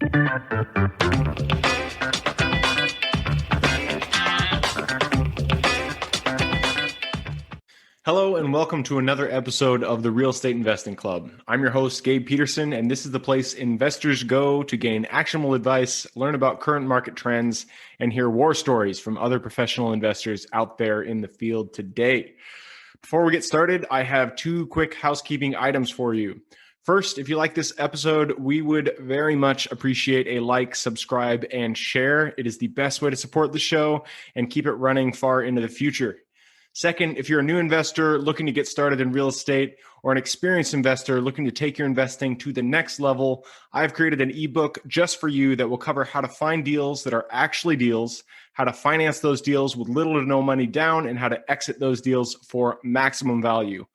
Hello and welcome to another episode of the Real Estate Investing Club. I'm your host, Gabe Peterson, and this is the place investors go to gain actionable advice, learn about current market trends, and hear war stories from other professional investors out there in the field today. Before we get started, I have two quick housekeeping items for you. First, if you like this episode, we would very much appreciate a like, subscribe, and share. It is the best way to support the show and keep it running far into the future. Second, if you're a new investor looking to get started in real estate or an experienced investor looking to take your investing to the next level, I've created an ebook just for you that will cover how to find deals that are actually deals, how to finance those deals with little to no money down, and how to exit those deals for maximum value.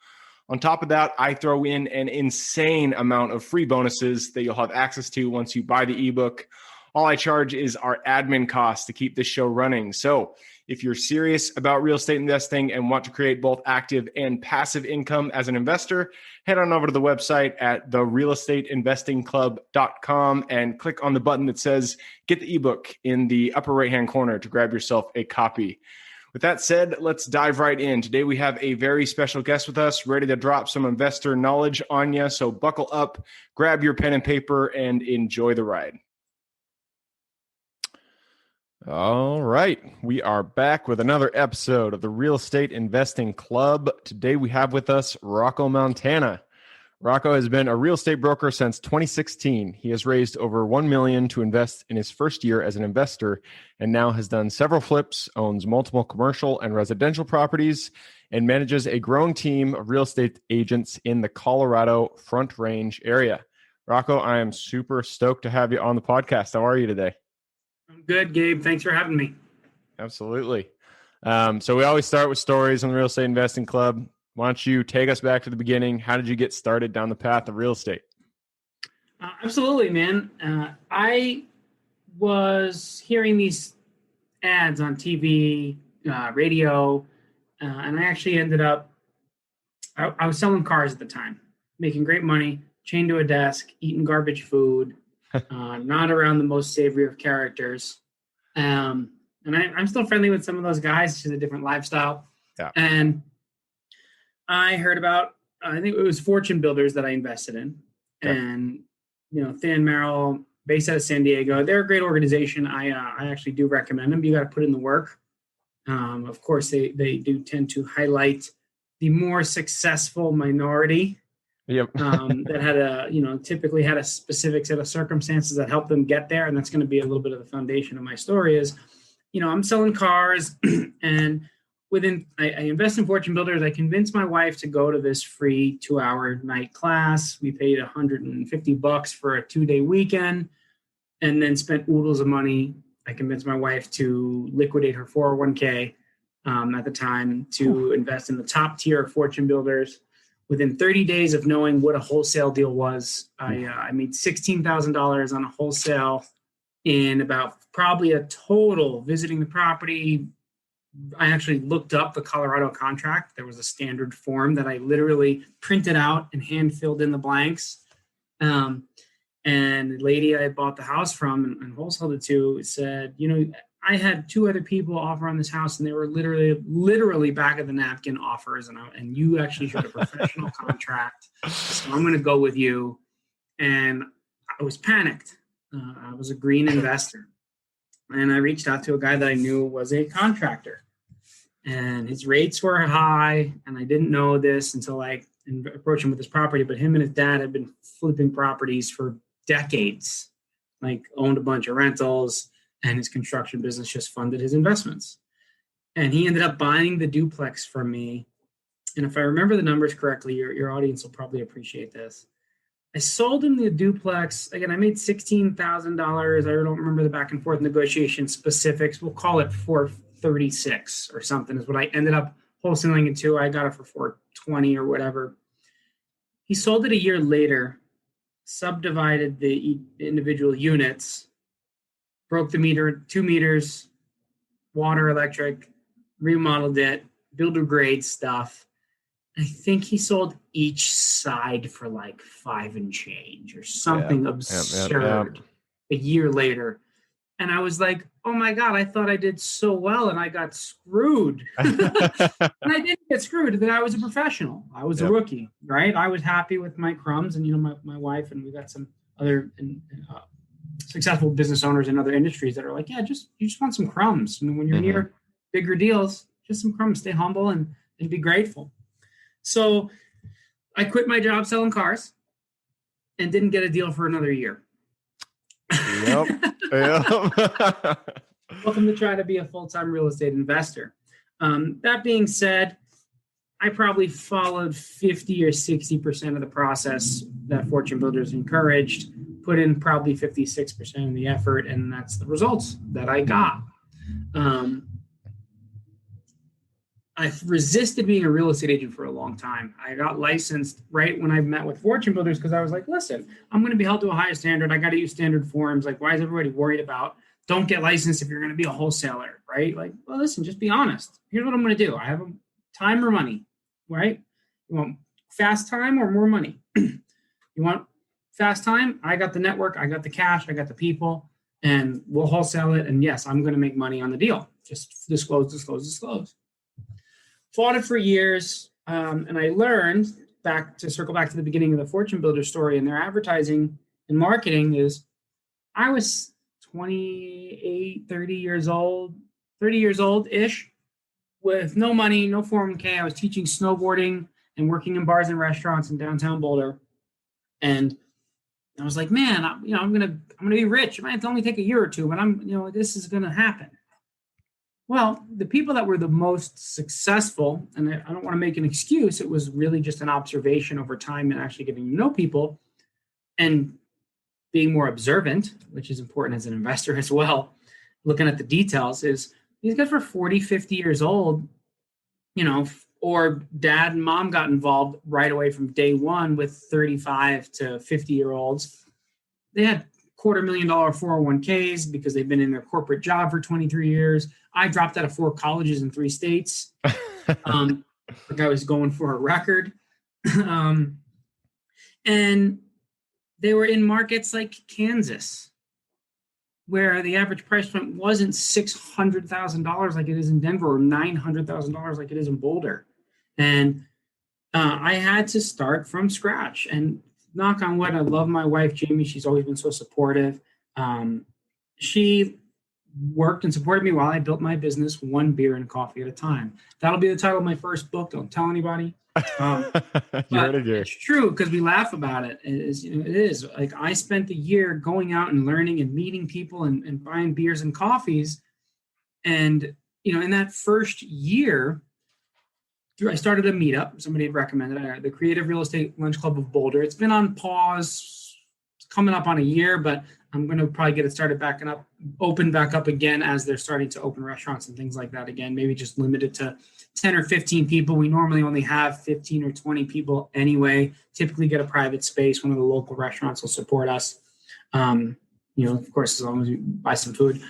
On top of that, I throw in an insane amount of free bonuses that you'll have access to once you buy the ebook. All I charge is our admin costs to keep this show running. So if you're serious about real estate investing and want to create both active and passive income as an investor, head on over to the website at therealestateinvestingclub.com and click on the button that says get the ebook in the upper right-hand corner to grab yourself a copy. With that said, let's dive right in. Today we have a very special guest with us, ready to drop some investor knowledge on you. So buckle up, grab your pen and paper, and enjoy the ride. All right, we are back with another episode of the Real Estate Investing Club. Today we have with us Rocco Montana. Rocco has been a real estate broker since 2016. He has raised over $1 million to invest in his first year as an investor and now has done several flips, owns multiple commercial and residential properties, and manages a growing team of real estate agents in the Colorado Front Range area. Rocco, I am super stoked to have you on the podcast. How are you today? I'm good, Gabe. Thanks for having me. Absolutely. So we always start with stories on the Real Estate Investing Club. Why don't you take us back to the beginning? How did you get started down the path of real estate? Absolutely, man. I was hearing these ads on TV, radio, and I actually ended up, I was selling cars at the time, making great money, chained to a desk, eating garbage food, not around the most savory of characters. And I'm still friendly with some of those guys. It's just a different lifestyle. Yeah. And I heard about, I think it was Fortune Builders that I invested in. Okay. And, Thin Merrill, based out of San Diego. They're a great organization. I actually do recommend them. You got to put in the work. Of course, they do tend to highlight the more successful minority. Yep. That had typically had a specific set of circumstances that helped them get there. And that's going to be a little bit of the foundation of my story is, I'm selling cars and I invest in Fortune Builders. I convinced my wife to go to this free 2-hour night class. We paid $150 for a 2-day weekend and then spent oodles of money. I convinced my wife to liquidate her 401k at the time to invest in the top tier of Fortune Builders. Within 30 days of knowing what a wholesale deal was, I made $16,000 on a wholesale in about probably a total visiting the property. I actually looked up the Colorado contract. There was a standard form that I literally printed out and hand filled in the blanks. And the lady I bought the house from and wholesaled it to said, I had 2 other people offer on this house, and they were literally back of the napkin offers, and you actually showed a professional contract, so I'm going to go with you. And I was panicked. I was a green investor, and I reached out to a guy that I knew was a contractor, and his rates were high, and I didn't know this until I approached him with his property, but him and his dad had been flipping properties for decades, owned a bunch of rentals, and his construction business just funded his investments. And he ended up buying the duplex from me. And if I remember the numbers correctly, your audience will probably appreciate this. I sold him the duplex. Again, I made $16,000. I don't remember the back and forth negotiation specifics. We'll call it $436 or something is what I ended up wholesaling it to. I got it for $420 or whatever. He sold it a year later, subdivided the individual units, broke the meter, 2 meters, water, electric, remodeled it, builder grade stuff. I think he sold each side for $5 and change or something absurd. a year later. And I was like, oh my God, I thought I did so well and I got screwed. And I didn't get screwed. Then I was a professional. I was a rookie, right? I was happy with my crumbs, and my wife, and we got some other successful business owners in other industries that are like, yeah, you just want some crumbs. And when you're near bigger deals, just some crumbs, stay humble and be grateful. So I quit my job selling cars and didn't get a deal for another year. Yep. Welcome to try to be a full-time real estate investor. That being said, I probably followed 50 or 60% of the process that Fortune Builders encouraged, put in probably 56% of the effort, and that's the results that I got. I've resisted being a real estate agent for a long time. I got licensed right when I met with Fortune Builders because I was like, listen, I'm going to be held to a higher standard. I got to use standard forms. Like, why is everybody worried about don't get licensed if you're going to be a wholesaler, right? Like, well, listen, just be honest. Here's what I'm going to do. I have time or money, right? You want fast time or more money? You want fast time? I got the network. I got the cash. I got the people, and we'll wholesale it. And yes, I'm going to make money on the deal. Just disclose. Fought it for years, and I learned, circle back to the beginning of the Fortune Builder story and their advertising and marketing, is I was 28, 30 years old-ish, with no money, no 401k. I was teaching snowboarding and working in bars and restaurants in downtown Boulder. And I was like, man, I'm gonna be rich. It might have to only take a year or two, but this is gonna happen. Well, the people that were the most successful, and I don't want to make an excuse, it was really just an observation over time and actually getting to know people and being more observant, which is important as an investor as well, looking at the details, is these guys were 40, 50 years old, or dad and mom got involved right away from day one with 35 to 50-year-olds. They had $250,000 401ks because they've been in their corporate job for 23 years. I dropped out of 4 colleges in 3 states. Like I was going for a record. And they were in markets like Kansas, where the average price point wasn't $600,000 like it is in Denver, or $900,000 like it is in Boulder. And I had to start from scratch. And knock on wood, I love my wife, Jamie. She's always been so supportive. She worked and supported me while I built my business, one beer and coffee at a time. That'll be the title of my first book. Don't tell anybody. But it's true, because we laugh about it. It is like I spent a year going out and learning and meeting people and buying beers and coffees. And, in that first year, I started a meetup. Somebody had recommended it, the Creative Real Estate Lunch Club of Boulder. It's been on pause, coming up on a year, but I'm going to probably get it started open back up again as they're starting to open restaurants and things like that again, maybe just limited to 10 or 15 people. We normally only have 15 or 20 people anyway, typically get a private space. One of the local restaurants will support us. Of course, as long as you buy some food.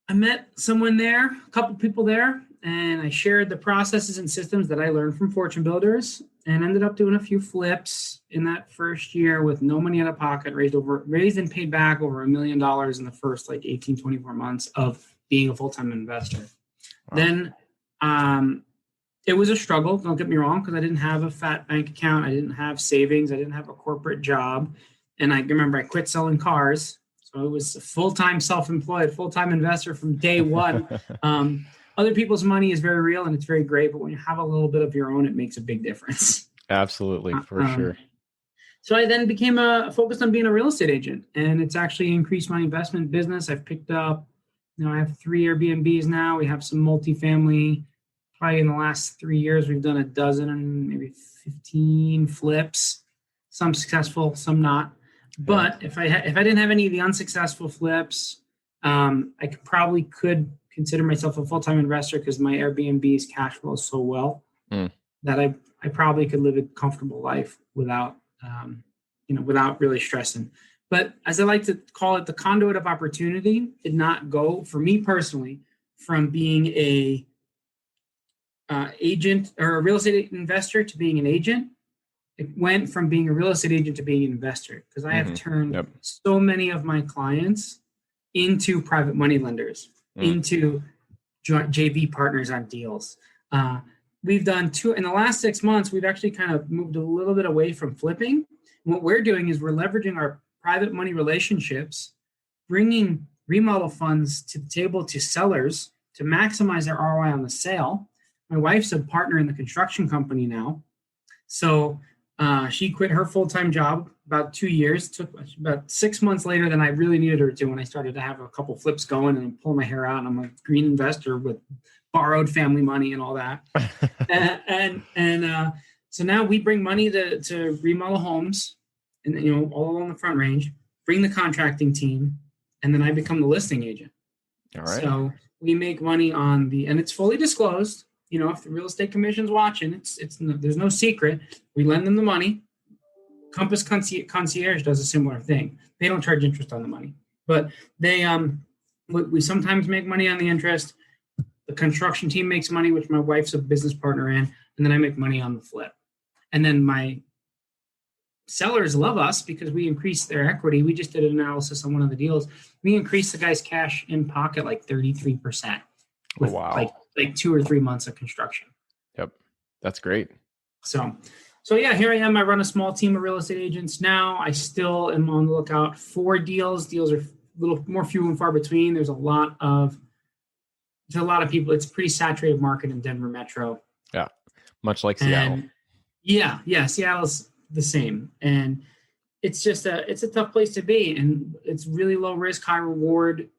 I met someone there, a couple people there, and I shared the processes and systems that I learned from Fortune Builders, and ended up doing a few flips in that first year with no money out of pocket, raised and paid back over $1 million in the first 18, 24 months of being a full-time investor. Wow. Then it was a struggle, don't get me wrong, because I didn't have a fat bank account. I didn't have savings. I didn't have a corporate job. And I remember I quit selling cars. So it was a full-time self-employed, full-time investor from day one. Other people's money is very real and it's very great, but when you have a little bit of your own, it makes a big difference. Absolutely, for sure. So I then became focused on being a real estate agent, and it's actually increased my investment business. I've picked up, I have 3 Airbnbs now. We have some multifamily. Probably in the last 3 years, we've done a dozen, maybe 15 flips. Some successful, some not. But if I didn't have any of the unsuccessful flips, I could consider myself a full-time investor, because my Airbnb's cash flow so well that I probably could live a comfortable life without really stressing. But as I like to call it, the conduit of opportunity did not go, for me personally, from being a agent or a real estate investor to being an agent. it went from being a real estate agent to being an investor, because I have turned so many of my clients into private money lenders, into joint JV partners on deals. We've done two in the last 6 months. We've actually kind of moved a little bit away from flipping. And what we're doing is we're leveraging our private money relationships, bringing remodel funds to the table to sellers to maximize their ROI on the sale. My wife's a partner in the construction company now. So she quit her full-time job about 2 years. It took about 6 months later than I really needed her to, when I started to have a couple flips going and pull my hair out. And I'm a green investor with borrowed family money and all that. So now we bring money to remodel homes, and all along the Front Range, bring the contracting team, and then I become the listing agent. All right. So we make money and it's fully disclosed. If the real estate commission's watching, there's no secret. We lend them the money. Compass Concierge does a similar thing. They don't charge interest on the money, but we sometimes make money on the interest. The construction team makes money, which my wife's a business partner in, and then I make money on the flip. And then my sellers love us because we increase their equity. We just did an analysis on one of the deals. We increased the guy's cash in pocket like 33%. With like 2 or 3 months of construction. Yep. That's great. So yeah, here I am. I run a small team of real estate agents now. I still am on the lookout for deals. Deals are a little more few and far between. There's a lot of people. It's a pretty saturated market in Denver Metro. Yeah. Much like Seattle. Yeah. Seattle's the same. And it's just it's a tough place to be. And it's really low risk, high reward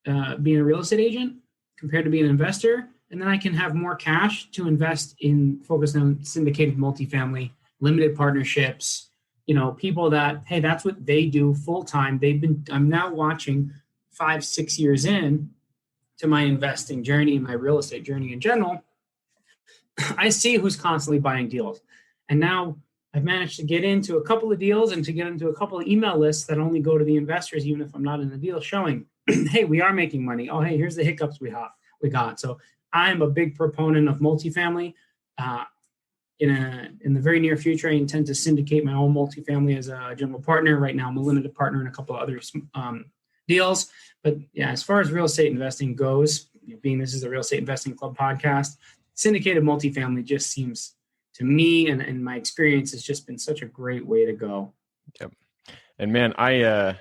being a real estate agent compared to being an investor. And then I can have more cash to invest in, focus on syndicated multifamily, limited partnerships, people that, hey, that's what they do full time. I'm now watching 5-6 years in to my investing journey and my real estate journey in general. I see who's constantly buying deals. And now I've managed to get into a couple of deals and to get into a couple of email lists that only go to the investors, even if I'm not in the deal, showing, hey, we are making money. Oh, hey, here's the hiccups we got. So I'm a big proponent of multifamily. In the very near future, I intend to syndicate my own multifamily as a general partner. Right now, I'm a limited partner in a couple of other deals. But yeah, as far as real estate investing goes, being this is the Real Estate Investing Club podcast, syndicated multifamily just seems to me, and my experience, has just been such a great way to go. Yep. And man, I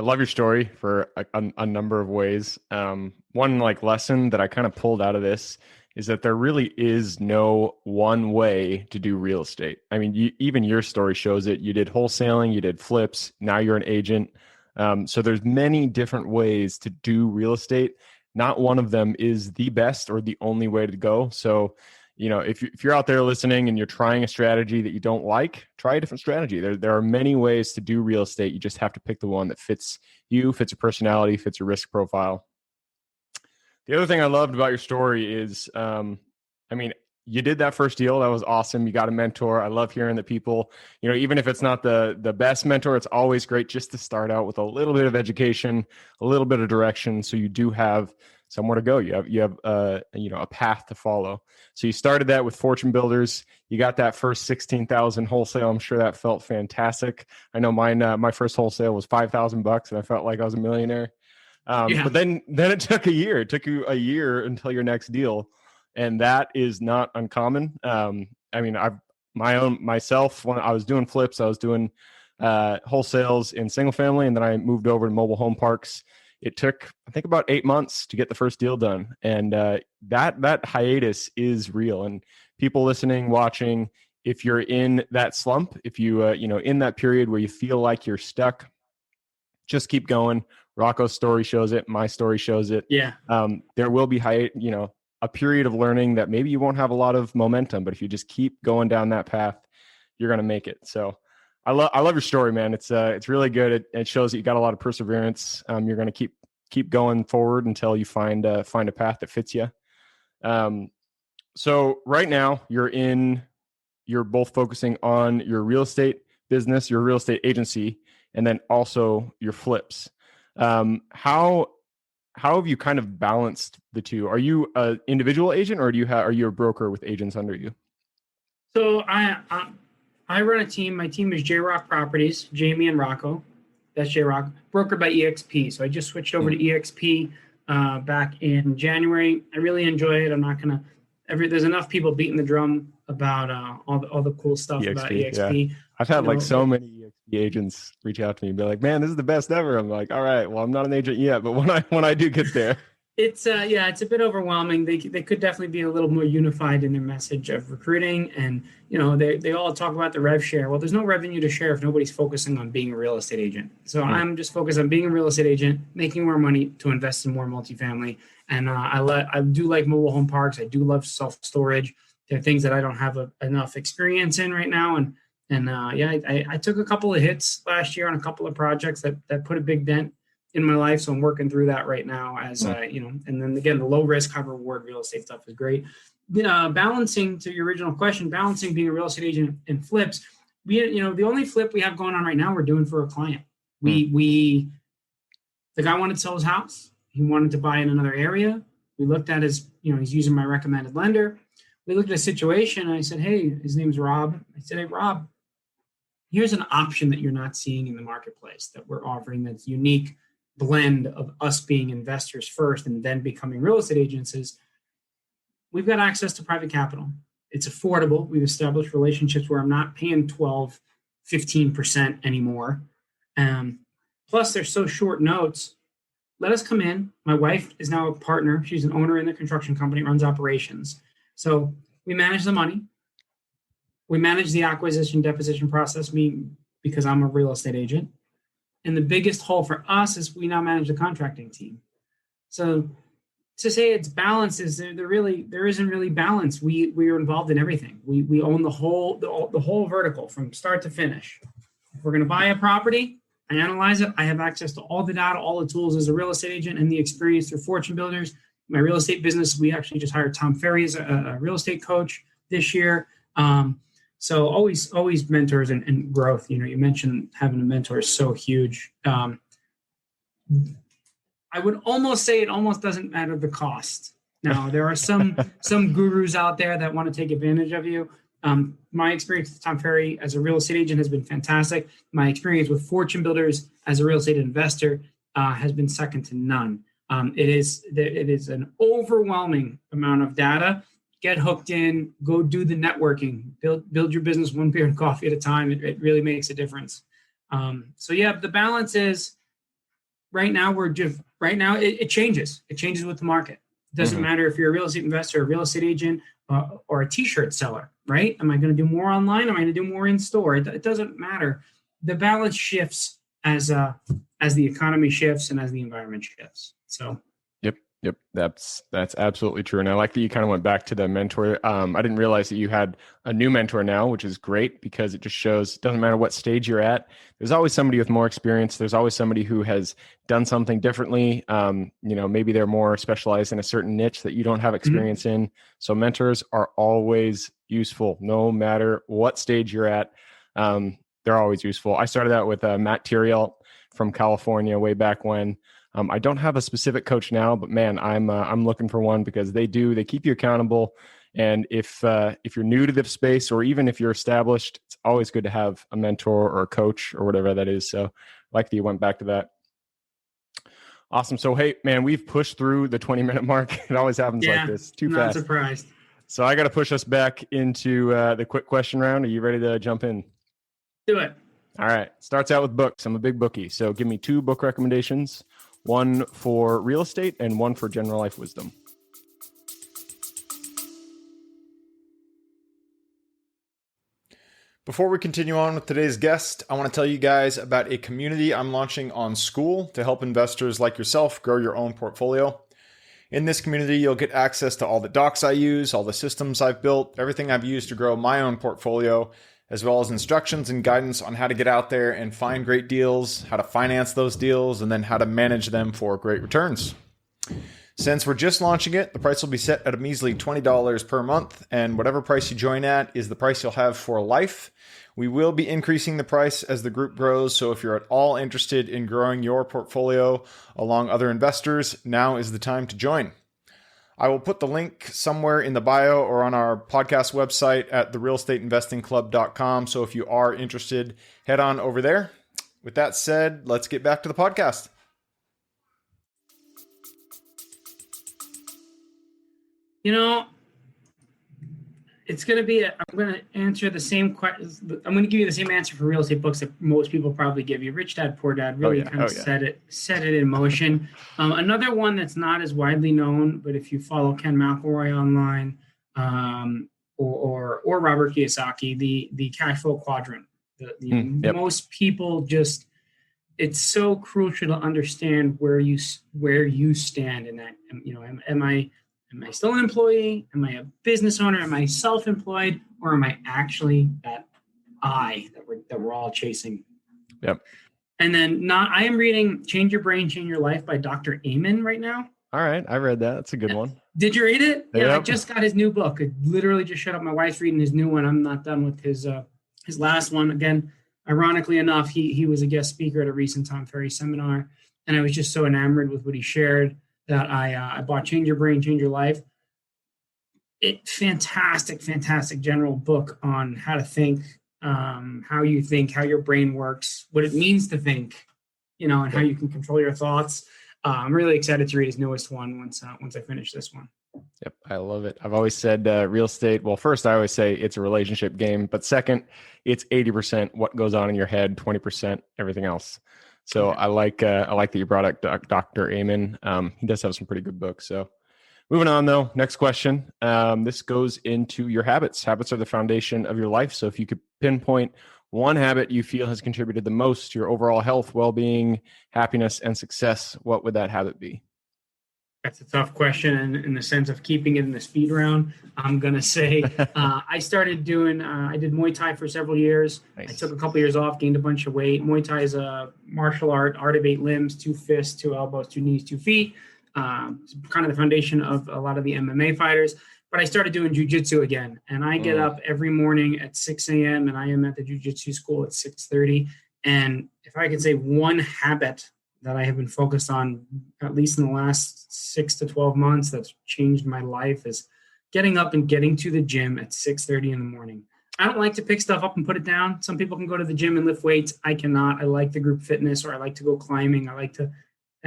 love your story for a number of ways. One lesson that I kind of pulled out of this is that there really is no one way to do real estate. I mean, even your story shows it. You did wholesaling, you did flips, now you're an agent. So there's many different ways to do real estate. Not one of them is the best or the only way to go. So, if you're out there listening and you're trying a strategy that you don't like, try a different strategy. There are many ways to do real estate. You just have to pick the one that fits you, fits your personality, fits your risk profile. The other thing I loved about your story is, you did that first deal. That was awesome. You got a mentor. I love hearing that people, even if it's not the best mentor, it's always great just to start out with a little bit of education, a little bit of direction, so you do have somewhere to go. You have a path to follow. So you started that with Fortune Builders. You got that first 16,000 wholesale. I'm sure that felt fantastic. I know mine. My first wholesale was $5,000, and I felt like I was a millionaire. But then it took a year. It took you a year until your next deal, and that is not uncommon. Myself, when I was doing flips, I was doing wholesales in single family, and then I moved over to mobile home parks. It took, I think, about 8 months to get the first deal done. And that hiatus is real. And people listening, watching, if you're in that slump, if you, in that period where you feel like you're stuck, just keep going. Rocco's story shows it. My story shows it. Yeah. There will be a period of learning that maybe you won't have a lot of momentum, but if you just keep going down that path, you're going to make it. So I love your story, man. It's really good. It shows that you got a lot of perseverance. You're going to keep going forward until you find a path that fits you. So right now you're both focusing on your real estate business, your real estate agency, and then also your flips. How have you kind of balanced the two? Are you an individual agent, or are you a broker with agents under you? So I'm I run a team. My team is J-Rock Properties, Jamie and Rocco. That's J-Rock, brokered by EXP. So I just switched over to EXP back in January. I really enjoy it. I'm not going to, there's enough people beating the drum about all the cool stuff about EXP. Yeah. I've had so many EXP agents reach out to me and be like, man, this is the best ever. I'm like, all right, well, I'm not an agent yet, but when I do get there. It's it's a bit overwhelming. They could definitely be a little more unified in their message of recruiting, and they all talk about the rev share. Well, there's no revenue to share if nobody's focusing on being a real estate agent. So I'm just focused on being a real estate agent, making more money to invest in more multifamily. And I do like mobile home parks. I do love self storage. They're things that I don't have enough experience in right now. I took a couple of hits last year on a couple of projects that put a big dent in my life. So I'm working through that right now as, and then again, the low risk, high reward real estate stuff is great. Balancing to your original question, balancing being a real estate agent and flips, the only flip we have going on right now, we're doing for a client. The guy wanted to sell his house. He wanted to buy in another area. We looked at his, he's using my recommended lender. We looked at a situation and I said, hey, his name's Rob. I said, hey, Rob, here's an option that you're not seeing in the marketplace that we're offering that's unique blend of us being investors first and then becoming real estate agents. Is we've got access to private capital. It's affordable. We've established relationships where I'm not paying 12, 15% anymore. Plus, they're so short notes. Let us come in. My wife is now a partner. She's an owner in the construction company, runs operations. So we manage the money. We manage the acquisition deposition process, because I'm a real estate agent. And the biggest hole for us is we now manage the contracting team. So to say it's balanced is there isn't really balance. We are involved in everything. We own the whole vertical from start to finish. If we're going to buy a property, I analyze it. I have access to all the data, all the tools as a real estate agent, and the experience through Fortune Builders. My real estate business, we actually just hired Tom Ferry as a real estate coach this year. So always mentors and growth. You mentioned having a mentor is so huge. I would almost say it almost doesn't matter the cost. Now, there are some gurus out there that want to take advantage of you. My experience with Tom Ferry as a real estate agent has been fantastic. My experience with Fortune Builders as a real estate investor has been second to none. It is an overwhelming amount of data. Get hooked in, go do the networking, build your business one beer and coffee at a time. It really makes a difference. The balance is right now it changes. It changes with the market. It doesn't matter if you're a real estate investor, a real estate agent, or a t-shirt seller, right? Am I going to do more online? Am I going to do more in store? It doesn't matter. The balance shifts as the economy shifts and as the environment shifts. So. Yep. That's absolutely true. And I like that you kind of went back to the mentor. I didn't realize that you had a new mentor now, which is great because it just shows it doesn't matter what stage you're at. There's always somebody with more experience. There's always somebody who has done something differently. Maybe they're more specialized in a certain niche that you don't have experience in. So mentors are always useful, no matter what stage you're at. They're always useful. I started out with Matt Tiriel from California way back when. I don't have a specific coach now, but man, I'm looking for one because they keep you accountable. And if you're new to the space, or even if you're established, it's always good to have a mentor or a coach or whatever that is. So I like that you went back to that. Awesome. So, hey, man, we've pushed through the 20-minute mark. It always happens like this. Too fast. Not surprised. So I got to push us back into the quick question round. Are you ready to jump in? Do it. All right. Starts out with books. I'm a big bookie. So give me 2 book recommendations. One for real estate and one for general life wisdom. Before we continue on with today's guest, I want to tell you guys about a community I'm launching on School to help investors like yourself grow your own portfolio. In this community, you'll get access to all the docs I use, all the systems I've built, everything I've used to grow my own portfolio, as well as instructions and guidance on how to get out there and find great deals, how to finance those deals, and then how to manage them for great returns. Since we're just launching it, the price will be set at a measly $20 per month, and whatever price you join at is the price you'll have for life. We will be increasing the price as the group grows, so if you're at all interested in growing your portfolio along other investors, now is the time to join. I will put the link somewhere in the bio or on our podcast website at therealestateinvestingclub.com. So if you are interested, head on over there. With that said, let's get back to the podcast. It's going to be, I'm going to answer the same question. I'm going to give you the same answer for real estate books that most people probably give you. Rich Dad, Poor Dad really set it in motion. Another one that's not as widely known, but if you follow Ken McElroy online or Robert Kiyosaki, the cash flow quadrant, most people just, it's so crucial to understand where you stand in that. Am I still an employee? Am I a business owner? Am I self-employed? Or am I actually that that we're all chasing? Yep. And then I am reading Change Your Brain, Change Your Life by Dr. Amen right now. All right. I read that. That's a good one. Did you read it? Yep. Yeah, I just got his new book. I literally just shut up. My wife's reading his new one. I'm not done with his last one. Again, ironically enough, he was a guest speaker at a recent Tom Ferry seminar. And I was just so enamored with what he shared that I bought Change Your Brain, Change Your Life. Fantastic general book on how to think, how you think, how your brain works, what it means to think, and how you can control your thoughts. I'm really excited to read his newest one once I finish this one. Yep, I love it. I've always said real estate. Well, first, I always say it's a relationship game, but second, it's 80% what goes on in your head, 20% everything else. So I like that you brought up Dr. Amen. He does have some pretty good books. So moving on though, next question. This goes into your habits. Habits are the foundation of your life. So if you could pinpoint one habit you feel has contributed the most to your overall health, well-being, happiness, and success, what would that habit be? That's a tough question in the sense of keeping it in the speed round. I'm going to say I started doing, I did Muay Thai for several years. Nice. I took a couple years off, gained a bunch of weight. Muay Thai is a martial art of 8 limbs, 2 fists, 2 elbows, 2 knees, 2 feet. It's kind of the foundation of a lot of the MMA fighters. But I started doing jiu-jitsu again. And I get up every morning at 6 a.m. and I am at the jiu-jitsu school at 6:30. And if I could say one habit that I have been focused on, at least in the last 6 to 12 months, that's changed my life, is getting up and getting to the gym at 6:30 in the morning. I don't like to pick stuff up and put it down. Some people can go to the gym and lift weights. I cannot. I like the group fitness, or I like to go climbing. I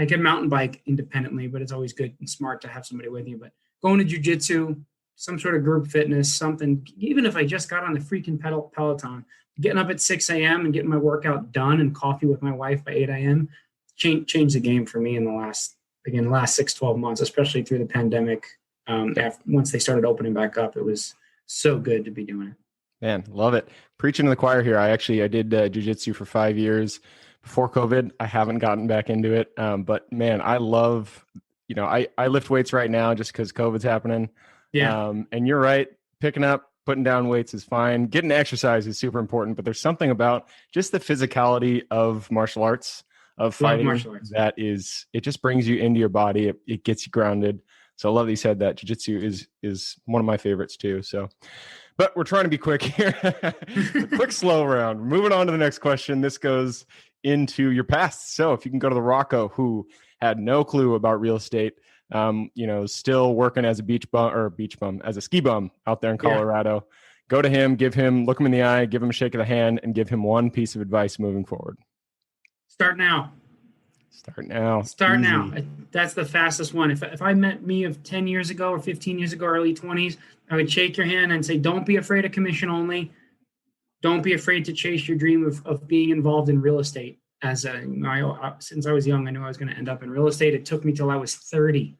can mountain bike independently, but it's always good and smart to have somebody with you. But going to jiu-jitsu, some sort of group fitness, something, even if I just got on the freaking Peloton, getting up at 6 a.m. and getting my workout done and coffee with my wife by 8 a.m., changed the game for me in the last 6-12 months, especially through the pandemic. Once they started opening back up, it was so good to be doing it. Man, love it. Preaching to the choir here. I did jiu-jitsu for 5 years before COVID. I haven't gotten back into it. But man, I love, I lift weights right now just because COVID's happening. Yeah. And you're right. Picking up, putting down weights is fine. Getting exercise is super important, but there's something about just the physicality of martial arts, of fighting, that it just brings you into your body. It gets you grounded. So I love that you said that. Jiu-jitsu is one of my favorites too. So, but we're trying to be quick here. Quick, slow round. Moving on to the next question. This goes into your past. So if you can go to the Rocco, who had no clue about real estate, still working as as a ski bum out there in Colorado. Yeah. Go to him, look him in the eye, give him a shake of the hand, and give him one piece of advice moving forward. Start now. That's the fastest one. If I met me of 10 years ago or 15 years ago, early 20s, I would shake your hand and say, don't be afraid of commission only. Don't be afraid to chase your dream of being involved in real estate. Since I was young, I knew I was going to end up in real estate. It took me till I was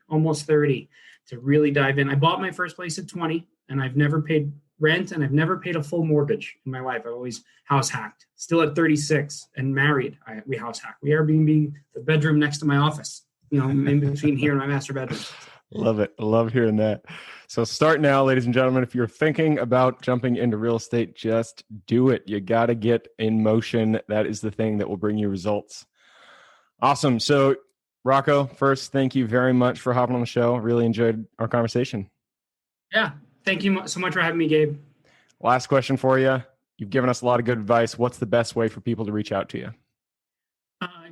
almost 30 to really dive in. I bought my first place at 20 and I've never paid rent and I've never paid a full mortgage in my life. I've always house hacked. Still at 36 and married, we house hack. We Airbnb the bedroom next to my office, in between here and my master bedroom. Love it. I love hearing that. So start now, ladies and gentlemen. If you're thinking about jumping into real estate, just do it. You got to get in motion. That is the thing that will bring you results. Awesome. So Rocco, first, thank you very much for hopping on the show. Really enjoyed our conversation. Yeah. Thank you so much for having me, Gabe. Last question for you. You've given us a lot of good advice. What's the best way for people to reach out to you?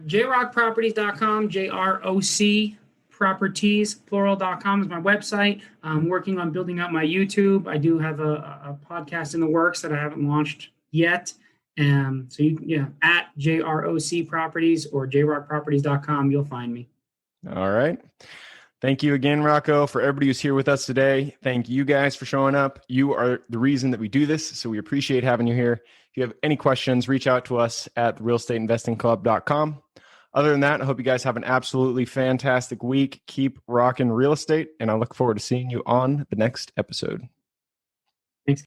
jrockproperties.com, JROC properties, plural.com is my website. I'm working on building out my YouTube. I do have a podcast in the works that I haven't launched yet. So at JROC Properties or jrockproperties.com, you'll find me. All right. Thank you again, Rocco, for everybody who's here with us today. Thank you guys for showing up. You are the reason that we do this, so we appreciate having you here. If you have any questions, reach out to us at realestateinvestingclub.com. Other than that, I hope you guys have an absolutely fantastic week. Keep rocking real estate, and I look forward to seeing you on the next episode. Thanks.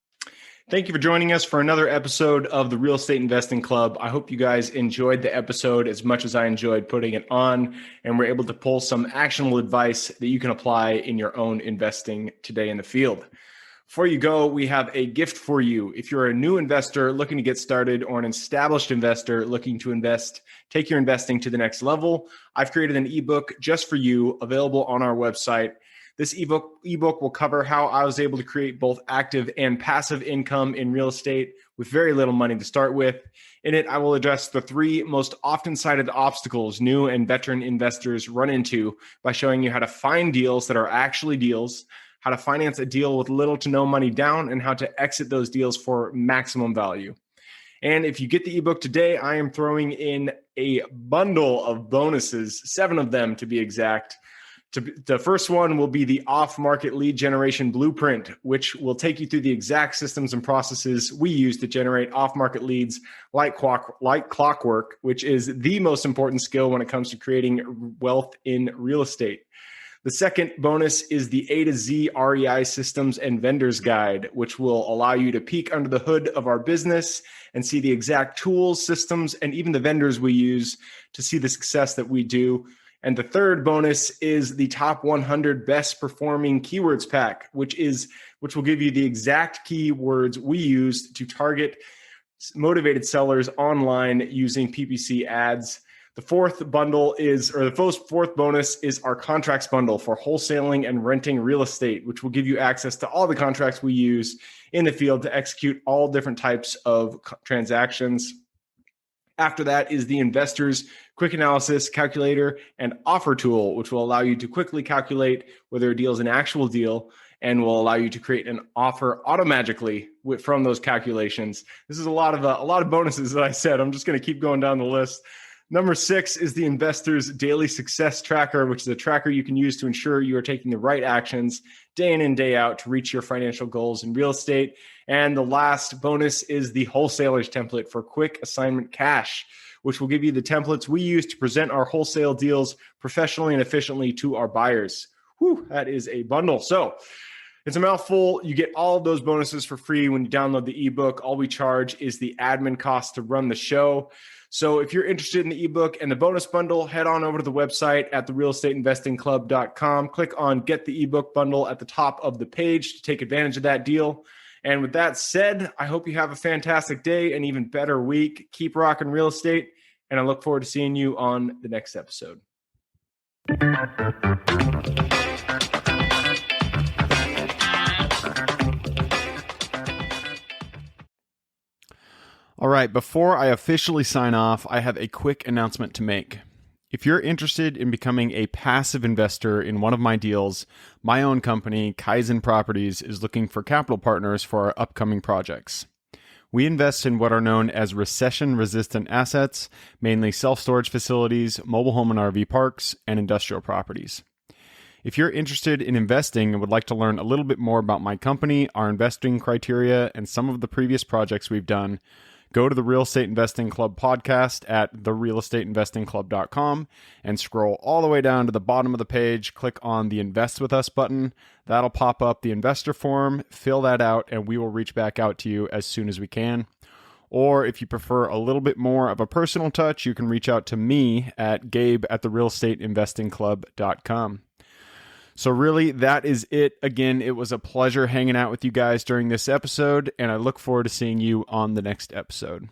Thank you for joining us for another episode of the Real Estate Investing Club. I hope you guys enjoyed the episode as much as I enjoyed putting it on, and we're able to pull some actionable advice that you can apply in your own investing today in the field. Before you go, we have a gift for you. If you're a new investor looking to get started or an established investor looking to take your investing to the next level, I've created an ebook just for you, available on our website. This ebook will cover how I was able to create both active and passive income in real estate with very little money to start with. In it, I will address the 3 most often cited obstacles new and veteran investors run into by showing you how to find deals that are actually deals, how to finance a deal with little to no money down, and how to exit those deals for maximum value. And if you get the ebook today, I am throwing in a bundle of bonuses, 7 of them to be exact. The first one will be the off-market lead generation blueprint, which will take you through the exact systems and processes we use to generate off-market leads like clockwork, which is the most important skill when it comes to creating wealth in real estate. The second bonus is the A to Z REI systems and vendors guide, which will allow you to peek under the hood of our business and see the exact tools, systems, and even the vendors we use to see the success that we do. And the third bonus is the top 100 best performing keywords pack, which will give you the exact keywords we use to target motivated sellers online using PPC ads. The fourth bonus is our contracts bundle for wholesaling and renting real estate, which will give you access to all the contracts we use in the field to execute all different types of transactions. After that is the Investors Quick Analysis Calculator and Offer Tool, which will allow you to quickly calculate whether a deal is an actual deal and will allow you to create an offer automatically from those calculations. This is a lot of bonuses that I said. I'm just going to keep going down the list. Number 6 is the Investors Daily Success Tracker, which is a tracker you can use to ensure you are taking the right actions day in and day out to reach your financial goals in real estate. And the last bonus is the Wholesalers Template for Quick Assignment Cash, which will give you the templates we use to present our wholesale deals professionally and efficiently to our buyers. Whew, that is a bundle. So it's a mouthful. You get all of those bonuses for free when you download the ebook. All we charge is the admin cost to run the show. So if you're interested in the ebook and the bonus bundle, head on over to the website at therealestateinvestingclub.com. Click on Get the Ebook Bundle at the top of the page to take advantage of that deal. And with that said, I hope you have a fantastic day, an even better week. Keep rocking real estate, and I look forward to seeing you on the next episode. All right, before I officially sign off, I have a quick announcement to make. If you're interested in becoming a passive investor in one of my deals, my own company, Kaizen Properties, is looking for capital partners for our upcoming projects. We invest in what are known as recession-resistant assets, mainly self-storage facilities, mobile home and RV parks, and industrial properties. If you're interested in investing and would like to learn a little bit more about my company, our investing criteria, and some of the previous projects we've done, go to the Real Estate Investing Club podcast at therealestateinvestingclub.com and scroll all the way down to the bottom of the page. Click on the Invest With Us button. That'll pop up the investor form. Fill that out, and we will reach back out to you as soon as we can. Or if you prefer a little bit more of a personal touch, you can reach out to me at gabe@therealestateinvestingclub.com. So really, that is it. Again, it was a pleasure hanging out with you guys during this episode, and I look forward to seeing you on the next episode.